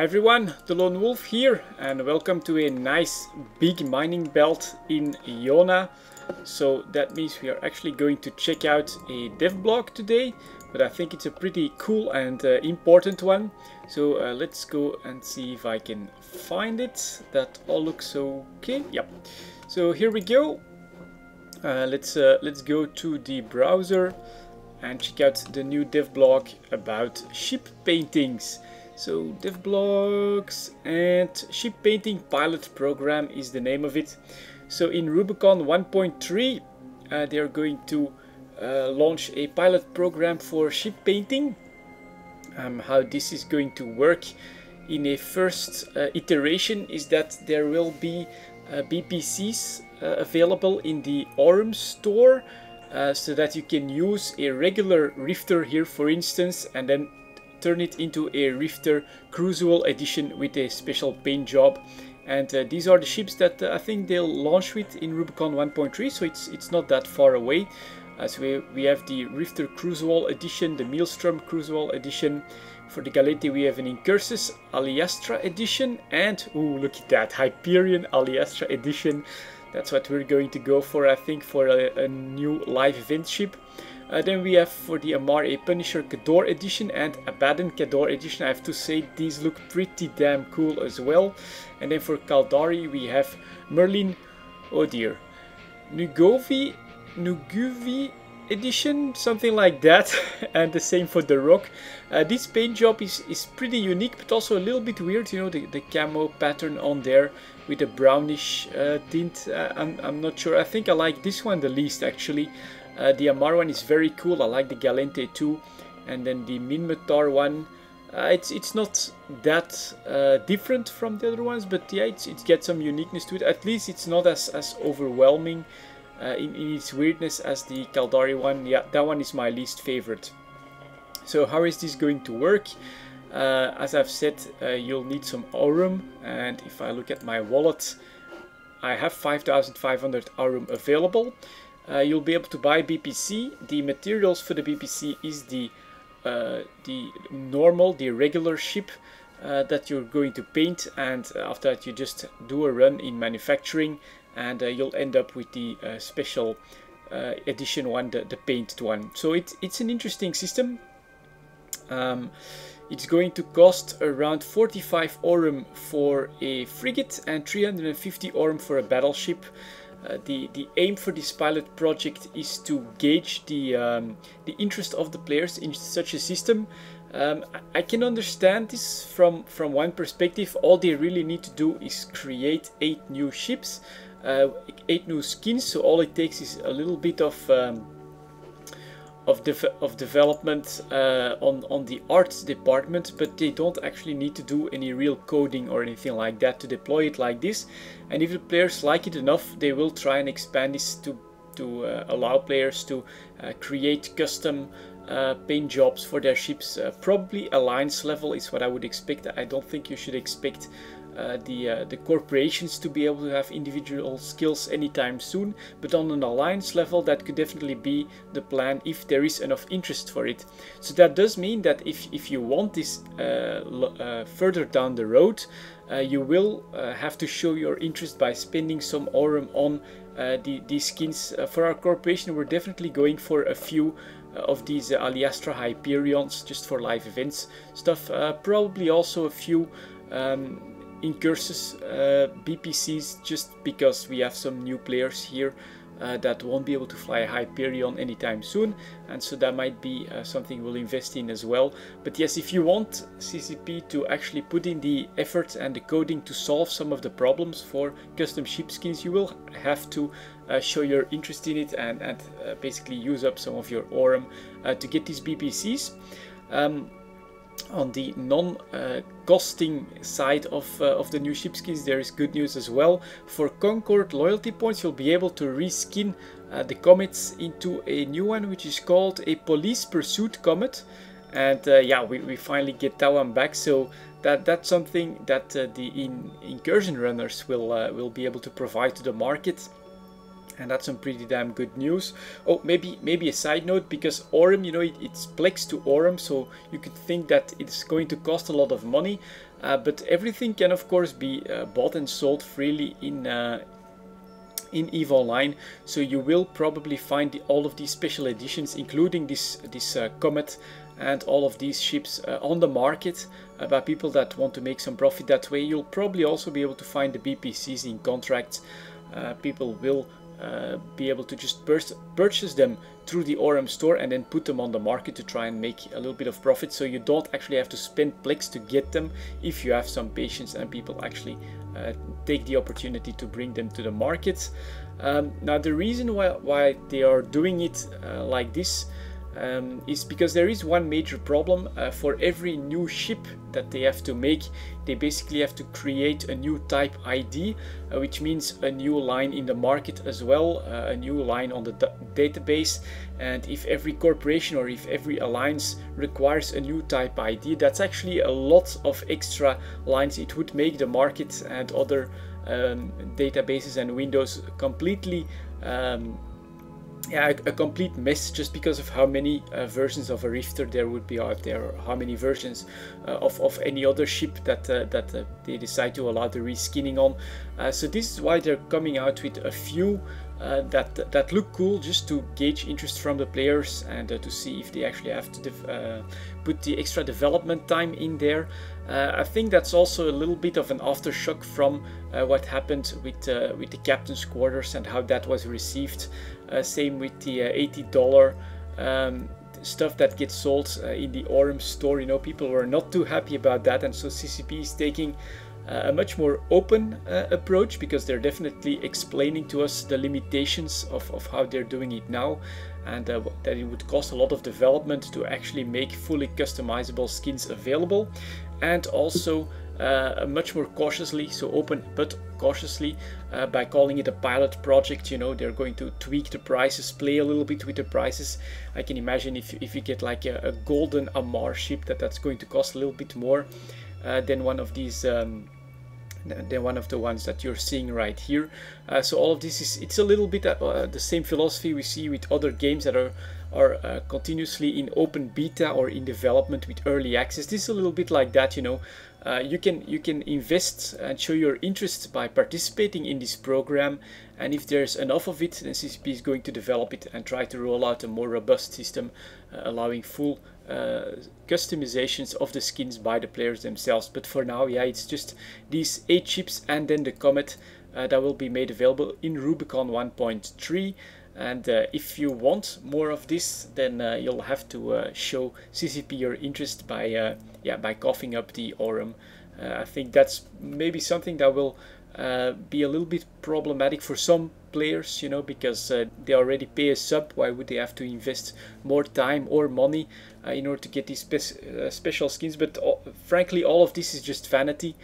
Hi everyone, delonewolf here, and welcome to a nice big mining belt in Iona. So that means we are actually going to check out a dev blog today, but I think it's a pretty cool and important one. So let's go and see if I can find it. That all looks okay. Yep. So here we go. Let's go to the browser and check out the new dev blog about ship paintings. So dev blogs and ship painting pilot program is the name of it. So in Rubicon 1.3 they are going to launch a pilot program for ship painting. How this is going to work in a first iteration is that there will be BPCs available in the Aurum store, so that you can use a regular Rifter here, for instance, and then turn it into a Rifter Crucible edition with a special paint job. And these are the ships that I think they'll launch with in Rubicon 1.3, so it's not that far away. So we have the Rifter Crucible edition, the Maelstrom Crucible edition. For the Galente we have an Incursus Aliastra edition, and ooh, look at that, Hyperion Aliastra edition. That's what we're going to go for, I think, for a new live event ship. Then we have for the Amar a Punisher Cador edition and Abaddon Cador edition. I have to say these look pretty damn cool as well. And then for Caldari we have Merlin, oh dear, Nugovi edition, something like that. And the same for the Rock. This paint job is pretty unique, but also a little bit weird, you know, the camo pattern on there with a brownish tint. I'm not sure, I think I like this one the least actually. The Amar one is very cool, I like the Galente too. And then the Minmatar one, it's not that different from the other ones, but yeah, it gets some uniqueness to it. At least it's not as overwhelming in its weirdness as the Caldari one. Yeah, that one is my least favorite. So how is this going to work? As I've said, you'll need some Aurum, and if I look at my wallet, I have 5,500 Aurum available. You'll be able to buy BPC. The materials for the BPC is the normal, the regular ship that you're going to paint, and after that you just do a run in manufacturing, and you'll end up with the special edition one, the painted one. So it's an interesting system. It's going to cost around 45 Aurum for a frigate and 350 Aurum for a battleship. The aim for this pilot project is to gauge the interest of the players in such a system. I can understand this from one perspective. All they really need to do is create 8 new ships, 8 new skins, so all it takes is a little bit of development on the arts department, but they don't actually need to do any real coding or anything like that to deploy it like this. And if the players like it enough, they will try and expand this to allow players to create custom paint jobs for their ships. Probably alliance level is what I would expect. I don't think you should expect the corporations to be able to have individual skills anytime soon, but on an alliance level that could definitely be the plan if there is enough interest for it. So that does mean that if you want this further down the road, you will have to show your interest by spending some Aurum on these skins. For our corporation we're definitely going for a few of these Aliastra Hyperions just for live events stuff, probably also a few Incursus BPCs, just because we have some new players here that won't be able to fly a Hyperion anytime soon, and so that might be something we'll invest in as well. But yes, if you want CCP to actually put in the effort and the coding to solve some of the problems for custom ship skins, you will have to show your interest in it and basically use up some of your Aurum to get these BPCs. On the non-costing side of the new ship skins, there is good news as well. For Concord loyalty points, you'll be able to reskin the comets into a new one, which is called a Police Pursuit Comet. And yeah, we finally get that one back. So that's something that the incursion runners will be able to provide to the market. And that's some pretty damn good news. Oh, maybe a side note, because Aurum, you know, it's Plex to Aurum, so you could think that it's going to cost a lot of money. but everything can of course be bought and sold freely in EVE Online, so you will probably find all of these special editions, including this Comet and all of these ships on the market by people that want to make some profit that way. You'll probably also be able to find the BPCs in contracts. People will be able to just purchase them through the Aurum store and then put them on the market to try and make a little bit of profit, so you don't actually have to spend Plex to get them if you have some patience and people actually take the opportunity to bring them to the market. Now the reason why they are doing it like this is because there is one major problem. For every new ship that they have to make, they basically have to create a new type ID, which means a new line in the market as well, a new line on the database. And if every corporation or if every alliance requires a new type ID, that's actually a lot of extra lines. It would make the market and other databases and windows completely a complete mess, just because of how many versions of a Rifter there would be out there, or how many versions of any other ship that they decide to allow the reskinning on. So this is why they're coming out with a few that look cool, just to gauge interest from the players and to see if they actually have to put the extra development time in there. I think that's also a little bit of an aftershock from what happened with the captain's quarters and how that was received. Same with the $80 stuff that gets sold in the Aurum store. You know, people were not too happy about that, and so CCP is taking a much more open approach, because they're definitely explaining to us the limitations of how they're doing it now, and that it would cost a lot of development to actually make fully customizable skins available, and also much more cautiously, so open but cautiously, by calling it a pilot project. You know, they're going to tweak the prices, play a little bit with the prices. I can imagine if you get like a golden Amar ship, that's going to cost a little bit more than one of these than one of the ones that you're seeing right here. So all of this it's a little bit the same philosophy we see with other games that are continuously in open beta or in development with early access. This is a little bit like that, you know. You can invest and show your interest by participating in this program, and if there's enough of it, then CCP is going to develop it and try to roll out a more robust system, allowing full customizations of the skins by the players themselves. But for now, yeah, it's just these 8 ships and then the Comet that will be made available in Rubicon 1.3. And if you want more of this, then you'll have to show CCP your interest by coughing up the Aurum. I think that's maybe something that will be a little bit problematic for some players, you know, because they already pay a sub. Why would they have to invest more time or money in order to get these special skins? But frankly, all of this is just vanity.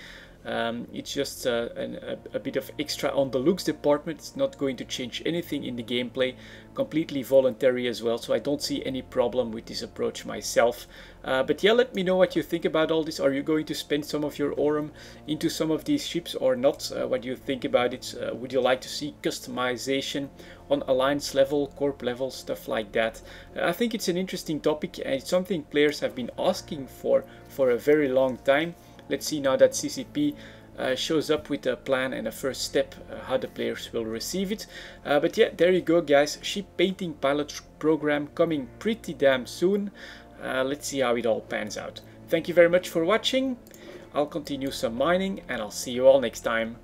It's just a bit of extra on the looks department. It's not going to change anything in the gameplay. Completely voluntary as well, so I don't see any problem with this approach myself. But yeah, let me know what you think about all this. Are you going to spend some of your Aurum into some of these ships or not? What do you think about it? Would you like to see customization on alliance level, corp level, stuff like that? I think it's an interesting topic, and it's something players have been asking for a very long time. Let's see now that CCP shows up with a plan and a first step, how the players will receive it. But yeah, there you go, guys. Ship painting pilot program coming pretty damn soon. Let's see how it all pans out. Thank you very much for watching. I'll continue some mining, and I'll see you all next time.